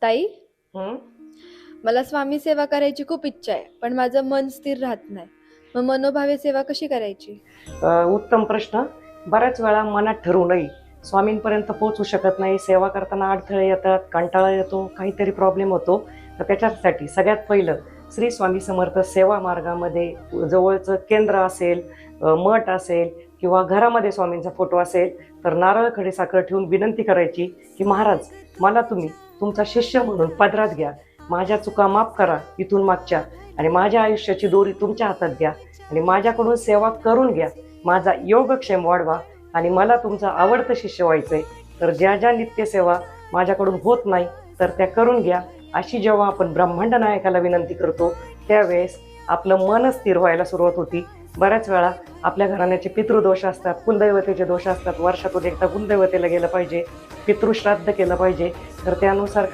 ताई, हं. मला स्वामी सेवा करायची खूप इच्छा आहे, पण माझं मन स्थिर राहत नाही. मग मनोभावे सेवा कशी करायची? उत्तम प्रश्न. बऱ्याच वेळा मनात ठरवूनही स्वामींपर्यंत पोहोचू शकत नाही. सेवा करताना अडथळे येतात, कंटाळा येतो, काहीतरी प्रॉब्लेम होतो. तर त्याच्यासाठी सगळ्यात पहिलं श्री स्वामी समर्थ सेवा मार्गामध्ये जवळचं केंद्र असेल, मठ असेल किंवा घरामध्ये स्वामींचा फोटो असेल तर नारळ खडीसाखर ठेवून विनंती करायची की महाराज, मला तुम्ही तुमचा शिष्य म्हणून पदरात घ्या. माझ्या चुका माफ करा इथून मागच्या, आणि माझ्या आयुष्याची दोरी तुमच्या हातात घ्या आणि माझ्याकडून सेवा करून घ्या. माझा योगक्षेम वाढवा आणि मला तुमचं आवडतं शिष्य व्हायचंय. तर ज्या ज्या नित्यसेवा माझ्याकडून होत नाही तर त्या करून घ्या. अशी जेव्हा आपण ब्रह्मांड नायकाला विनंती करतो त्यावेळेस आपलं मन स्थिर व्हायला सुरुवात होती. बऱ्याच वेळा आपल्या घराण्याचे पितृदोष असतात, कुलदैवतेचे दोष असतात. वर्षातून एकदा कुलदैवतेला गेलं पाहिजे, पितृश्राद्ध केलं पाहिजे. तर त्यानुसार